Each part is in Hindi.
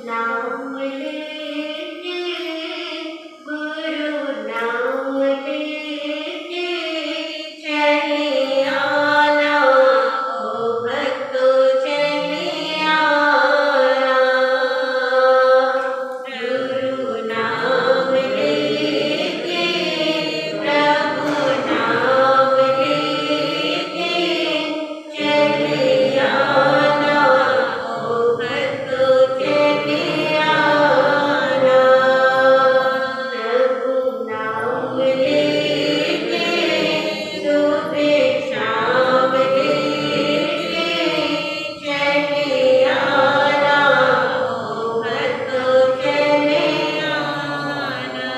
नाम लेके गुरु नाम लेके चले आना ओ भक्तों चले आना गुरु नाम लेके प्रभु नाम लेके चले आना ओ भक्तों चले आना प्रभु नाम लेके सुबह शाम लेके चले आना ओ भक्तों चले आना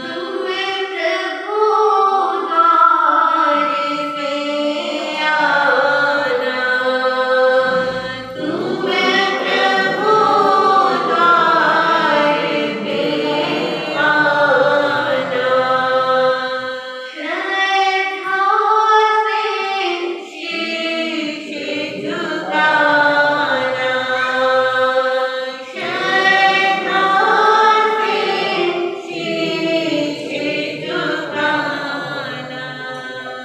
तुम्हें प्रभु द्वार पे आना तुम्हें प्रभु द्वार पे आना श्रद्धा से शीश झुकाना श्रद्धा से शीश झुकाना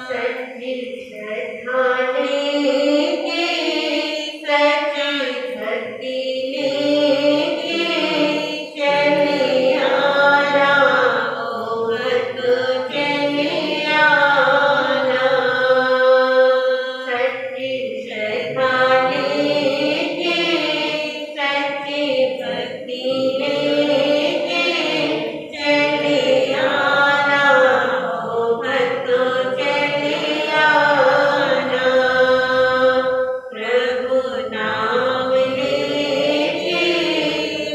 सच्ची श्रद्धा लेके सच्ची भक्ति लेके चले आना ओ भक्तों चले आना सच्ची श्रद्धा लेके सच्ची भक्ति लेके चले आना ओ भक्तों चले आना प्रभु नाम लेके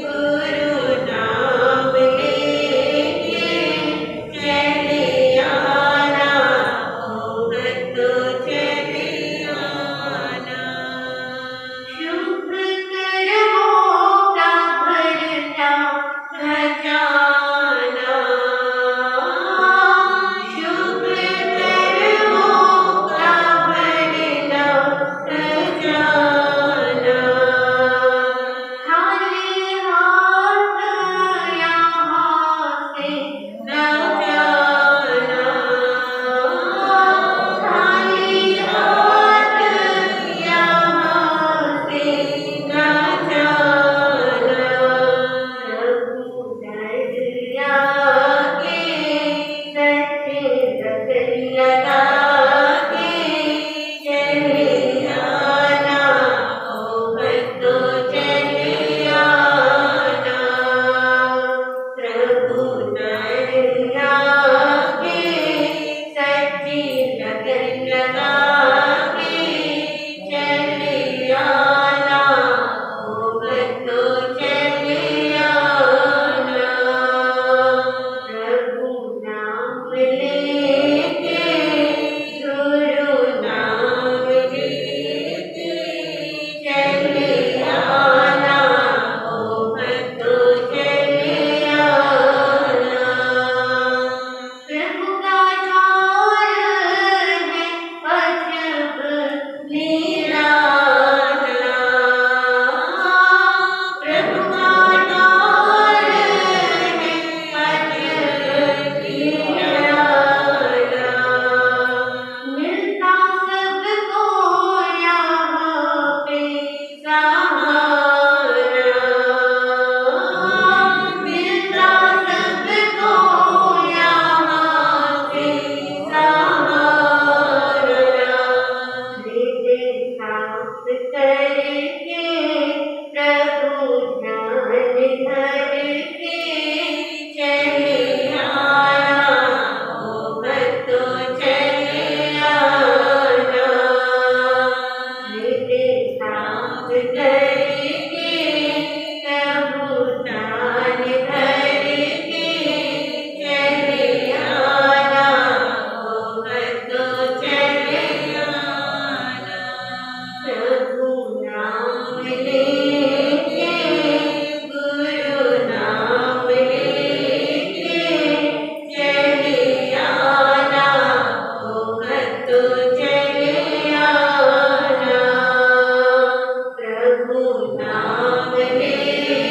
गुरु नाम लेके चले आना ओ भक्तों चले आना शुभ कर्मों का भरना खजाना शुभ कर्मों का भरना खजाना खाली हाथ यहाँ से न जाना खाली हाथ यहाँ से न जाना प्रभु दरिया के सच्चे लगन लगा के चले आना ओ भक्तों चले आना प्रभु दरिया के सच्ची लगन लगा के चले आना ओ भक्तों चले आना प्रभु नाम लेके गुरु नाम लेके चले आना ओ भक्तों चले आना प्रभु का द्वार है अजब निराला प्रभु का द्वार है अजब निराला मिलता सबको यहाँ पे सहारा मिलता सबको यहाँ पे सहारा हृदय साफ करके प्रभु ध्यान धर के चले आना ओ भक्तों चले आना हृदय साफ करके प्रभु ध्यान धर के चले आना ओ भक्तों चले आना प्रभु नाम लेके गुरु नाम लेके चले आना ओ भक्तों चले आना प्रभु नाम लेके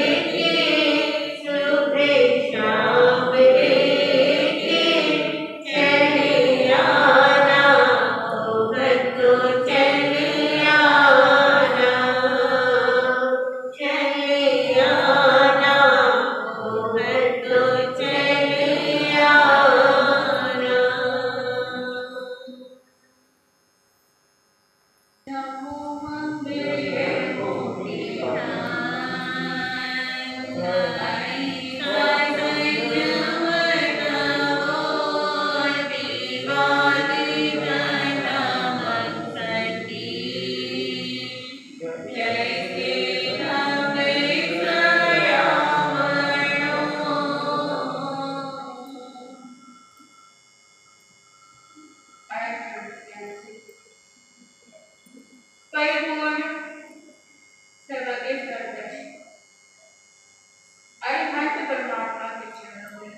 अरिहंत परमात्मा के चरणों में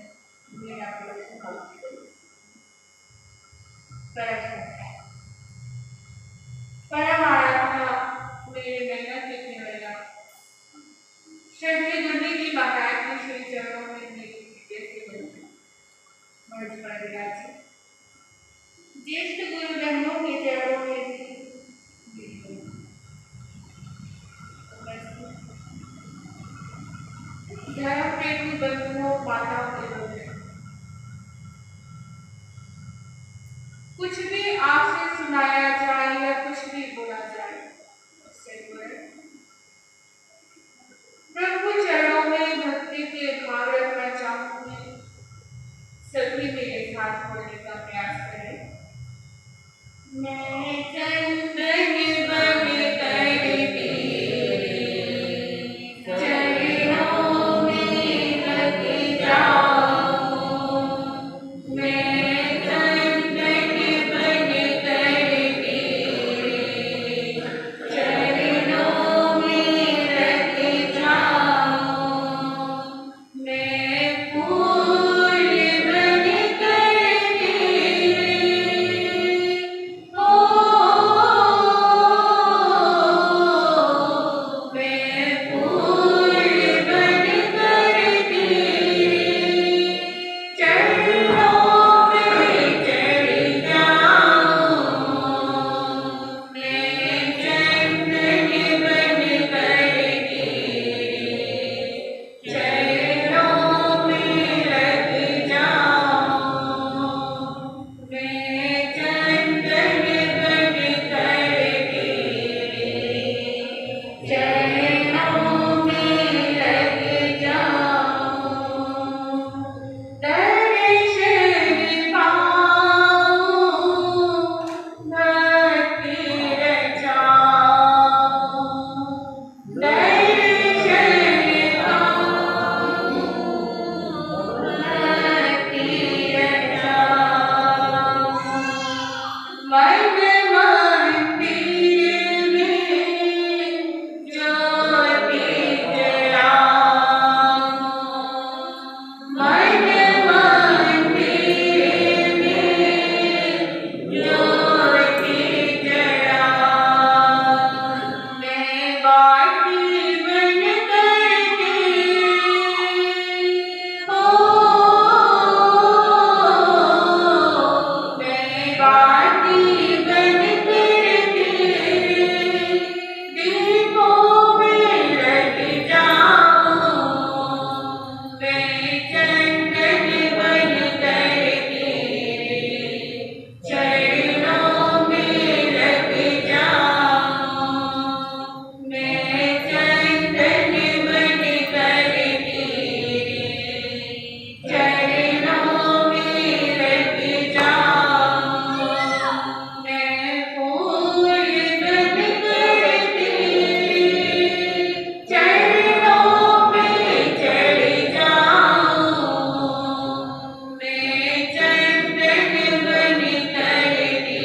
मेरा परम आराधना मेरे मेहनत लिखने वाला श्री गुरु जी महाराज के श्री चरणों में मेरी जैसे मर्ज पर विराजे ज्येष्ठ गुरु बहनों के चरणों में धर्म प्रेमी बंधुओं माताओं के लोग कुछ भी आपसे सुनाया जाए या कुछ भी बोला जाए उससे प्रभु चरणों में भक्ति के भाव रखना चाहूंगी। सभी मेरे साथ बोलने का प्रयास करें। मैं चंदन बन करती चरणों में लग जाऊं। मैं चंदन बन करती चरणों में लग जाऊं। मैं फूल बन करती ओ मैं फूल बन करती चरणों में चढ़ जाऊं। मैं चंदन बन करती चरणों में लग जाऊं। मैं चंदन बन करती चरणों में लग जाऊं। दर्शन पाऊं भक्ति रचाऊं। दर्शन पाऊं भक्ति रचाऊं। मन मंदिर में ज्योति जलाऊं। मन मंदिर में ज्योति जलाऊं। मैं बाटी बन करती ओ मैं बाटी बन करती दीपों में लग जाऊं। मैं चंदन बन करती चरणों में लग जाऊं। मैं चंदन बन करती चरणों में लग जाऊं। मैं फूल बन करती चरणों में चढ़ जाऊं। मैं चंदन बन करती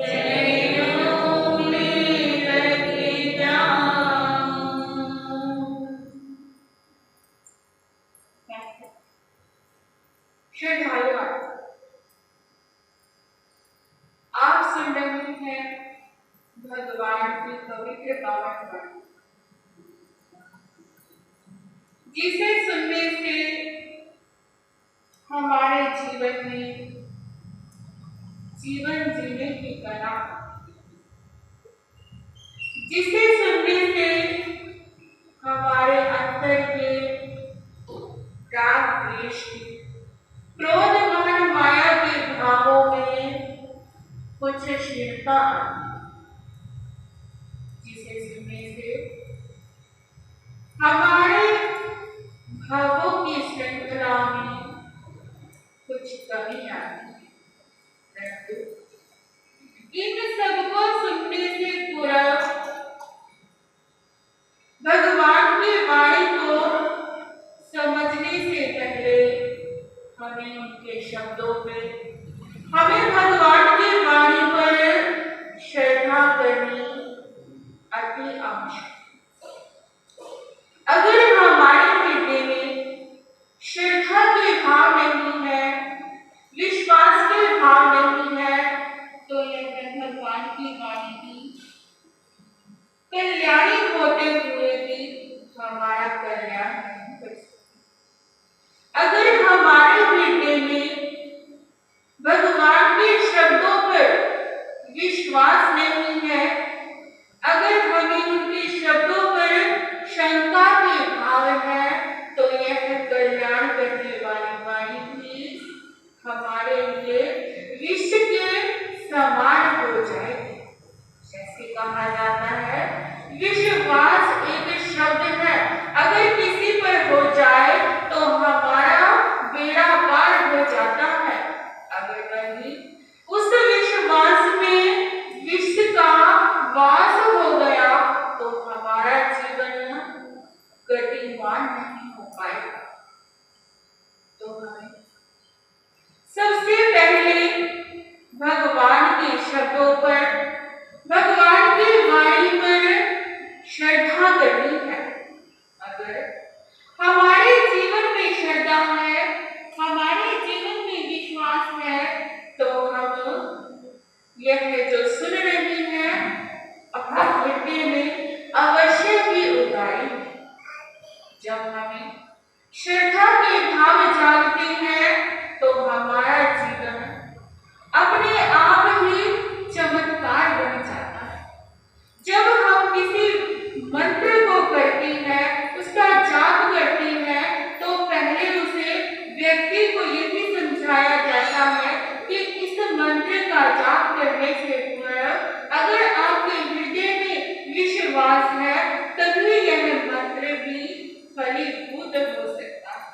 चरणों में लग जाऊं। श्रद्धालुओं, आप सुन रहे हैं भगवान की पवित्र पावन वाणी, जिसे सुनने से हमारे जीवन में जीवन जीने की कला, जिसे सुनने से हमारे अंतर के राग द्वेष की क्रोध मान माया के भावों में कुछ शीलता आती, जिसे सुनने से हमारे भावों की श्रृंखला में कुछ कमी आती है। परंतु इन सबको सुनने से पूरा अति आवश्यक। अगर हमारे हृदय में श्रद्धा के भाव नहीं है, विश्वास के भाव नहीं है, तो यह भगवान की वाणी भी कल्याणी होते हुए भी हमारा कल्याण नहीं कर सकती। अगर हमारे हृदय में भगवान के शब्दों पर विश्वास नहीं है, अगर हमें उनके शब्दों पर शंका के भाव है, तो यह कल्याण करने वाली वाणी भी हमारे लिए विष के समान हो जाएगी। जैसे कहा जाता है, विश्वास एक शब्द है, अगर किसी पर हो जाए तो हमारा बेड़ा पार हो जाता है। अगर वही उस विश्वास में विष का वास हो गया तो हमारा जीवन गतिमान नहीं हो पाएगा। तो हमें सबसे पहले भगवान के शब्दों पर, भगवान की वाणी पर श्रद्धा करनी है। अगर हमारे जीवन में श्रद्धा है, हमारे जीवन में विश्वास है, तो हम यह जो सुन रहे हैं अपने हृदय में अवश्य ही उतारेंगे। जब हमें श्रद्धा के भाव जागते हैं तो हमारा जीवन अपने आप ही चमत्कार बन जाता है। जब हम किसी मंत्र को करते हैं, उसका जाप करते हैं, तो पहले उसे व्यक्ति को यही समझाया जाता है कि इस मंत्र का जाप करने से अगर आपके हृदय में विश्वास है, तभी यह मंत्र भी फलीभूत हो सकता है,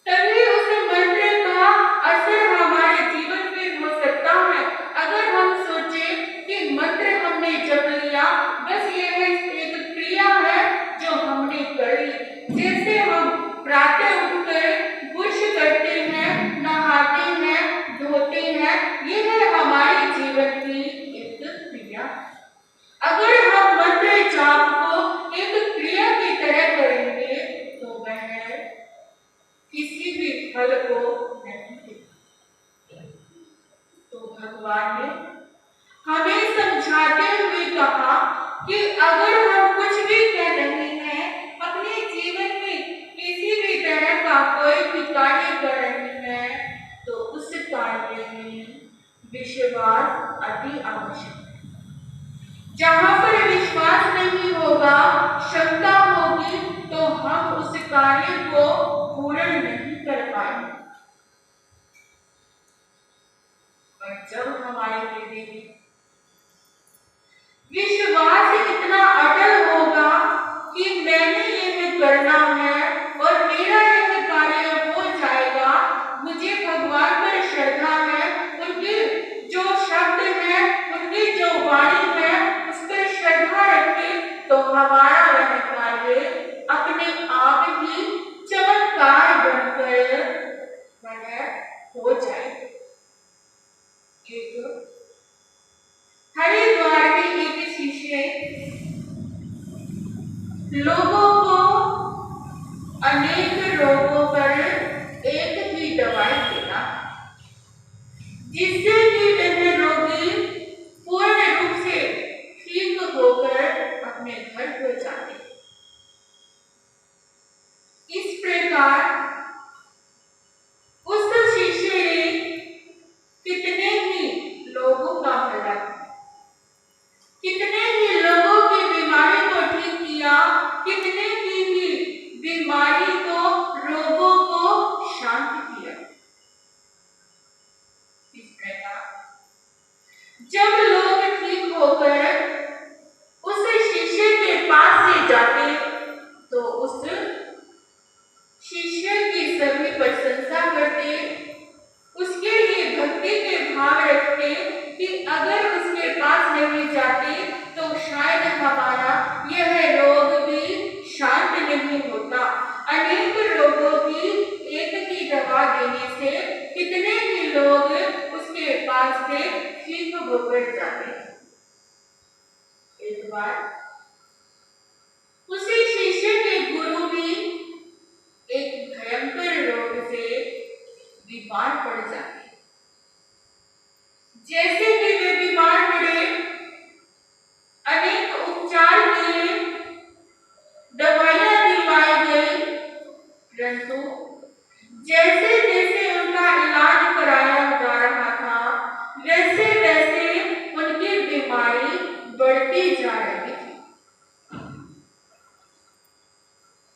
तभी उस मंत्र का असर हमारे जीवन में हो सकता है। अगर हम सोचे कि मंत्र हमने जप लिया, बस यह एक क्रिया है जो हमने कर ली, जैसे हम प्रातः उठकर ब्रश करते हैं, नहाते हैं, धोते हैं, यह हमारे जीवन की एक क्रिया है। अगर हम मंत्र जाप को एक क्रिया की तरह करेंगे तो वह किसी भी फल को नहीं देगा। तो भगवान ने हमें समझाते हुए कहा कि अगर हम कुछ भी कर रहे हैं, अपने जीवन में किसी भी तरह का कोई भी कार्य कर रहे हैं, तो उस कार्य में विश्वास अति आवश्यक है। जहां पर विश्वास नहीं होगा, शंका होगी, तो हम उस कार्य को पूर्ण नहीं कर पाएंगे। और जब हमारे हृदय में विश्वास इतना अटल होगा कि मैंने यह करना है और मेरा यह कार्य हो जाएगा, मुझे भगवान पर श्रद्धा है, उनके जो शब्द है, उनकी जो वाणी है, उस पर श्रद्धा रखे, तो हमारा वह कार्य अपने आप ही चमत्कार बनकर वह हो जाएगा। एक हरिद्वार के एक शिष्य लोगों को अनेक रोगों पर एक ही दवाई देता, जिससे कि वह रोगी पूर्ण रूप से ठीक होकर अपने घर को जाते। इस प्रकार उस शिष्य ने कितने ही लोगों का भला किया, कितने ही लोगों की बीमारी को ठीक किया, कितने की ही बीमारी को बीमार पड़ जाते। जैसे ही वे बीमार पड़े, अनेक उपचार किए, दवाइयां दिलवाई गई, परंतु जैसे जैसे उनका इलाज कराया जा रहा था, वैसे वैसे उनकी बीमारी बढ़ती जा रही थी।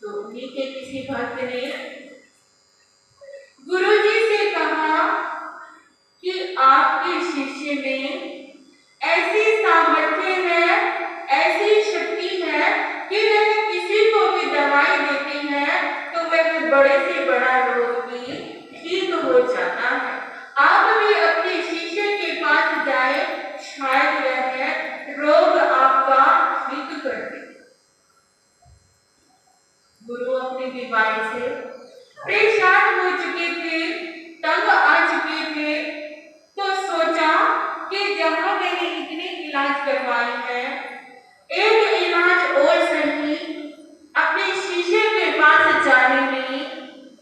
तो उन्हीं के किसी भक्त ने गुरुजी से कहा कि आपके शिष्य में ऐसी सामर्थ्य है, ऐसी शक्ति है कि वह किसी को भी दवाई देती है तो वह बड़े से बड़ा रोग भी ठीक हो जाता है। आप भी अपने शिष्य के पास जाए, शायद वह रोग आपका ठीक कर दे। गुरु अपनी बीमारी से परेशान हो चुके थे, तंग आ चुके थे, तो सोचा कि जहां मैंने इतने इलाज करवाए हैं, एक इलाज और सही, अपने शिष्य के पास जाने में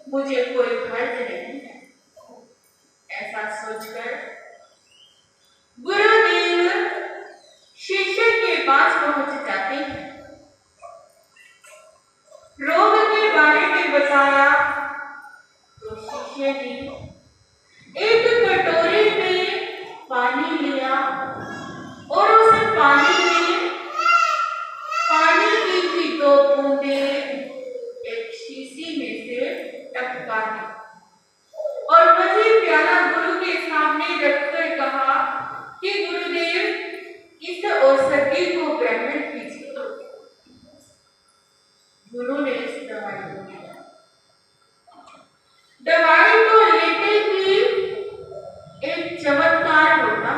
मुझे कोई हर्ज नहीं है। ऐसा सोचकर गुरुदेव शिष्य के पास पहुंच जाते हैं, रोग के बारे में बताया तो शिष्य ने एक कटोरी में पानी लिया और उस पानी में पानी की 2 बूंदें एक शीशी में से टपका दी और वही प्याला गुरु के सामने रखकर कहा कि गुरुदेव इस औषधि को ग्रहण कीजिए। गुरु ने इस दवाई को लिया। दवाई को लेते ही एक चमत्कार होता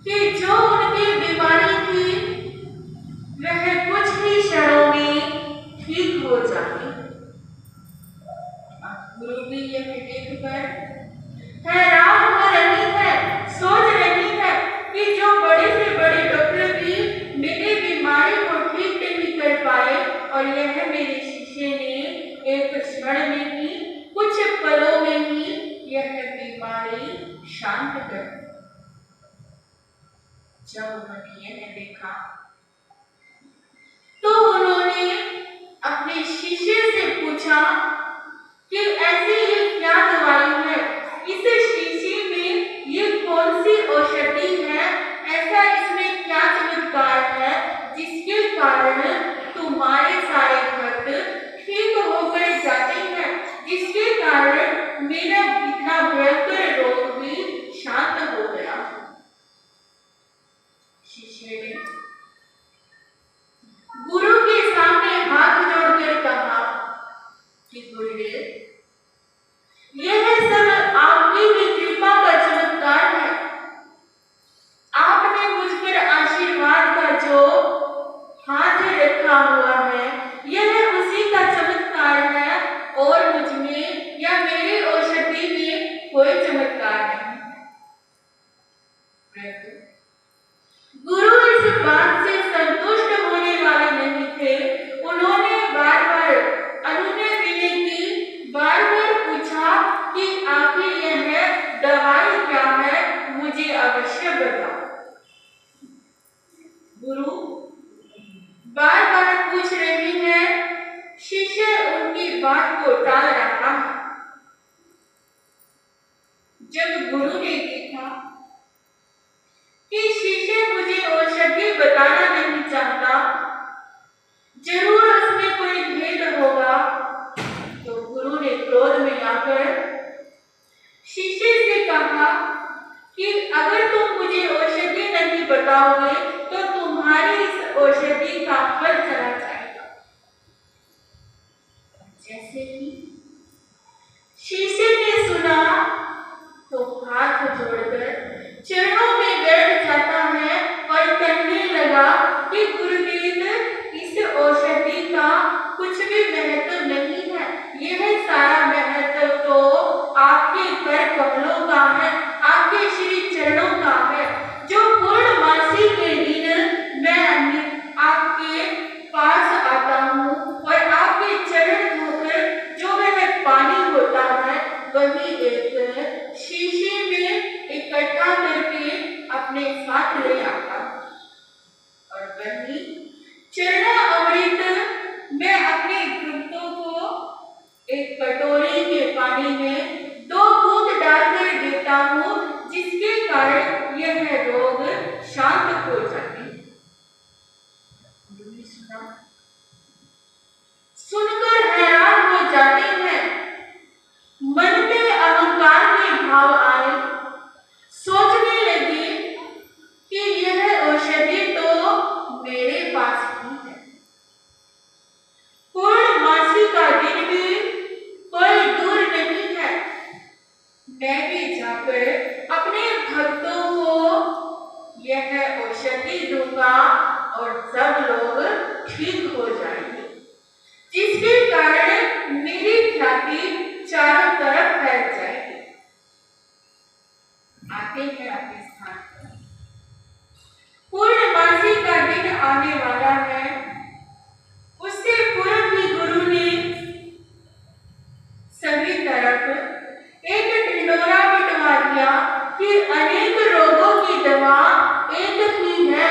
कि जो उनकी बीमारी थी वह कुछ ही क्षणों में ठीक हो जाती। गुरु भी यह देखकर हैरान हो रही है, सोच रही है कि जो बड़े से बड़े डॉक्टर भी मेरी बीमारी को ठीक नहीं कर पाए और यह मेरे शिष्य ने एक क्षण में ही, कुछ पलों में ही यह बीमारी शांत कर दी। जब उन्होंने यह देखा तो उन्होंने अपने शिष्य से पूछा कि ऐसी ये क्या दवाई है, इस शीशी में ये कौन सी औषधि है, ऐसा इसमें क्या चमत्कार है जिसके कारण तुम्हारे सारे भक्त ठीक होकर जाते हैं, जिसके कारण मेरा इतना भयंकर रोग भी शांत हो गया। शिष्य ने गुरु के सामने हाथ जोड़कर कहा कि गुरुदेव यह सब आपकी ही कृपा का चमत्कार है। आपने मुझ पर आशीर्वाद का जो हाथ रखा हुआ है यह उसी का चमत्कार है और मुझ में या मेरी औषधि में कोई चमत्कार नहीं है। गुरु इस बात से संतुष्ट होने वाले नहीं थे। उन्होंने बार बार अनुनय विनय की, बार बार पूछा कि आखिर यह दवाई क्या है, मुझे अवश्य बताओ। गुरु बार बार पूछ रही है, शिष्य उनकी बात को टाल रहा है। जब गुरु ने देखा कि शिष्य मुझे औषधि बताना नहीं चाहता, जरूर उसमें कोई भेद होगा, तो गुरु ने क्रोध में आकर शिष्य से कहा कि अगर तुम मुझे औषधि नहीं बताओगे तो तुम्हारी इस औषधि का फल चला जाएगा। जैसे ही शिष्य ने सुना तो हाथ जोड़कर चरणों में बैठ जाता है और कहने लगा कि गुरुदेव इस औषधि का कुछ भी महत्व नहीं है, यह सारा महत्व तो आपके कर कमलों का है, आपके श्री चरणों का है। जो पूर्णमासी के दिन मैं आपके पास आता हूँ और आपके चरण धोकर जो वह पानी होता है वही चरणामृत मैं अपने भक्तों को एक कटोरी के पानी में 2 बूंद डालकर देता हूँ, जिसके कारण यह रोग शांत हो जाते हैं। सुनकर हैरान हो जाते हैं, मन में अहंकार के भाव आए, सोचने लगे कि यह औषधि तो मेरे पास ही है। पूर्णमासी का दिन भी कोई दूर नहीं है, मैं भी जाकर अपने भक्तों को यह औषधि दूंगा और सब लोग ठीक हो जाएंगे, जिसके कारण मेरी ख्याति चारों तरफ फैल जाएगी। आते हैं अपने स्थान पर। पूर्णमासी का दिन आने वाला है। उससे पूर्व ही गुरु ने सभी तरफ एक ढिंढोरा पिटवा दिया कि अनेक रोगों की दवा एक ही है,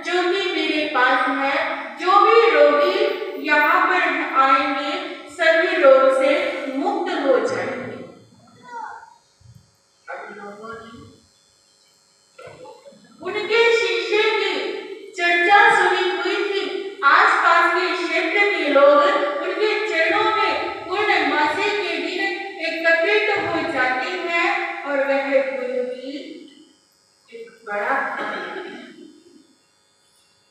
जो कि मेरे पास है। जो भी रोगी यहाँ पर आएंगे सभी रोग से मुक्त हो जाएंगे। अब लोगों ने उनके शिष्य की चर्चा सुनी हुई थी। आसपास के क्षेत्र के लोग उनके चरणों में पूर्णमासी के दिन एकत्रित हो जाते हैं और वह गुरु भी एक बड़ा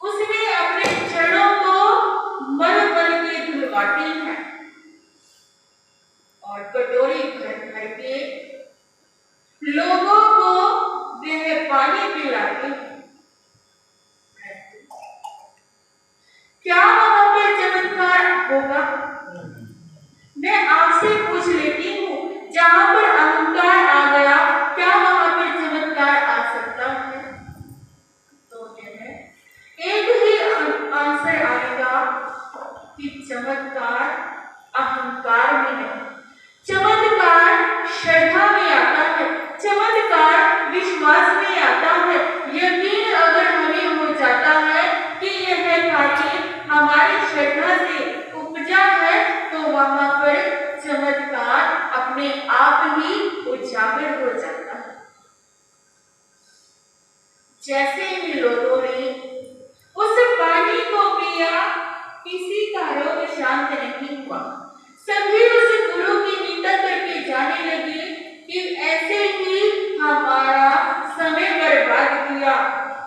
उसने अपने चरणों को मल मल के धुलवाते हैं और कटोरी भर भर के लोगों को वह पानी पिलाते हैं। क्या वहां पर चमत्कार होगा? मैं आपसे पूछ लेती हूँ, जहां पर अहंकार आ गया, क्या वहां पर चमत्कार आ सकता है? तो एक ही आंसर आएगा कि चमत्कार अहंकार में नहीं, चमत्कार श्रद्धा में आता है, चमत्कार विश्वास में आता है। यकीन अगर हमें हो जाता है कि यह कार्य हमारी श्रद्धा से उपजा है, तो वहां पर चमत्कार अपने आप ही उजागर हो जाता है। जैसे ही लोगों ने उस पानी को पिया, किसी का रोग शांत नहीं हुआ। सभी उस गुरु की निंदा करके जाने लगे कि ऐसे ही हमारा समय बर्बाद किया।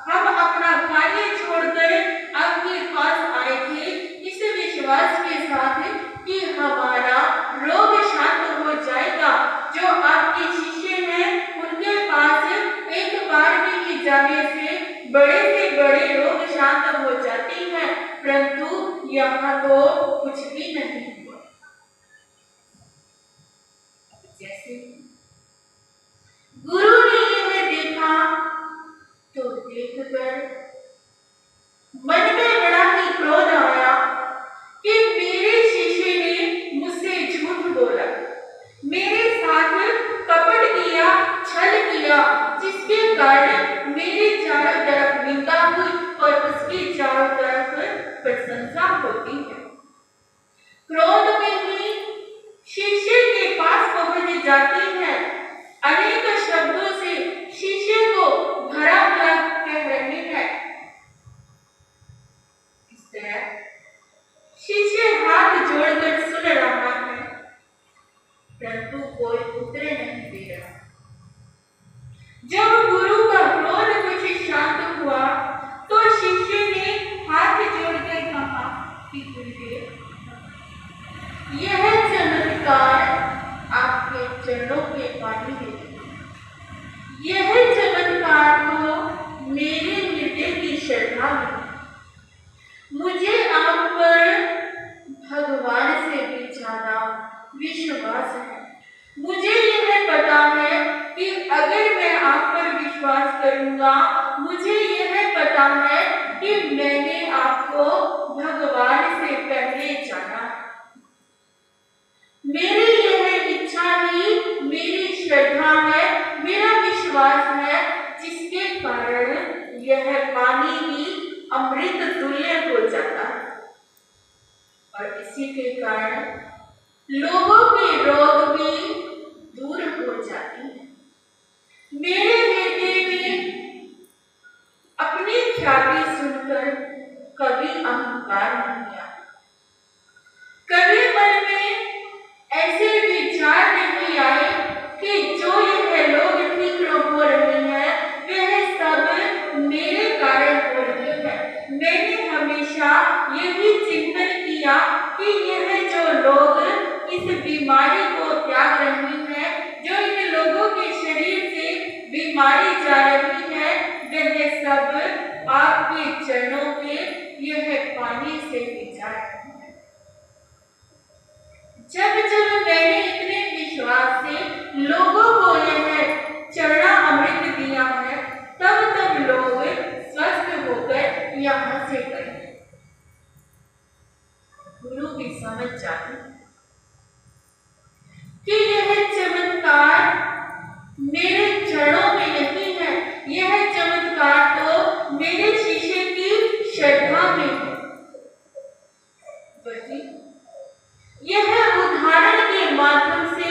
हम अपना कार्य छोड़कर आपके पास आए थे इस विश्वास के साथ कि हमारा रोग शांत हो जाएगा। जो आपके शिष्य हैं, उनके पास एक बार भी जाने से बड़े रोग शांत हो जाते हैं, परंतु यहाँ तो कुछ भी नहीं हुआ। जैसे गुरु ने यह देखा तो देखकर मन में बड़ा ही क्रोध आया कि मेरे शिष्य ने मुझसे झूठ बोला, मेरे साथ कपट किया, छल किया, जिसके कारण मेरे चारों तरफ निंदा हुई और उसकी चारों तरफ प्रशंसा होती है। क्रोध में ही शिष्य के पास पहुंच जाती है, अनेक शब्दों से शिष्य को भरा भरा कह रहे हैं। इस तरह शिष्य हाथ जोड़कर सुन रहा है, परंतु कोई उत्तर नहीं दे रहा। जब गुरु का क्रोध कुछ शांत हुआ तो शिष्य ने हाथ जोड़कर कहा कि गुरुदेव, यह चमत्कार आपके चरणों के पानी में, यह चमत्कार तो मेरे हृदय की श्रद्धा में, मुझे आप पर भगवान से भी ज्यादा विश्वास है। मुझे यह पता है कि अगर मैं आप पर विश्वास करूंगा, मुझे यह पता है कि मैंने आपको भगवान से पहले जाना। मेरी यह इच्छा ही मेरी श्रद्धा है, मेरा विश्वास है, जिसके कारण यह पानी भी अमृत कभी अहंकार नहीं आया, कभी मन में ऐसे विचार नहीं आए कि जो यह लोग ठीक हो रहे हैं वह सब मेरे कारण हो रहे हैं। मैंने हमेशा यही चिंतन किया कि यह जो लोग इस बीमारी को त्याग रहे हैं, जो इन लोगों के शरीर से बीमारी जा रही है, वह सब आपके चरणों के यह पानी से भिजा है। जब जब मैंने इतने विश्वास से लोगों को यह चरना अमृत दिया है, तब तब लोग स्वस्थ होकर यहाँ से गए। गुरु भी समझ जाते कि यह चमत्कार मेरे चरणों में नहीं है, यह चमत्कार तो मेरे शिष्य की श्रद्धा में है। यह उदाहरण के माध्यम से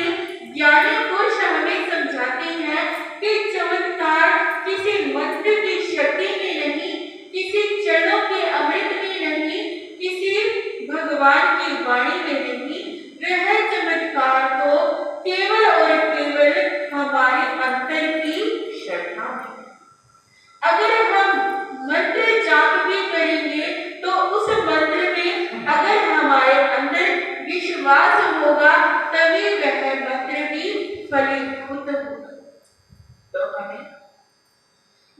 ज्ञानी पुरुष हमें समझाते हैं कि चमत्कार किसी मंत्र की शक्ति में नहीं, किसी चरणों के अमृत में नहीं, किसी भगवान की वाणी में नहीं, वह चमत्कार तो केवल और केवल हमारे अंतर की श्रद्धा में। अगर हम मंत्र जाप भी करेंगे तो उस मंत्र में अगर हमारे अंदर विश्वास होगा तभी वह मंत्र भी फलीभूत होगा। तो हमें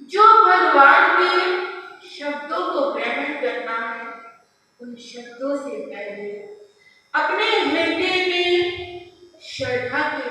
जो भगवान के शब्दों को ग्रहण करना है, उन शब्दों से पहले अपने हृदय में श्रद्धा के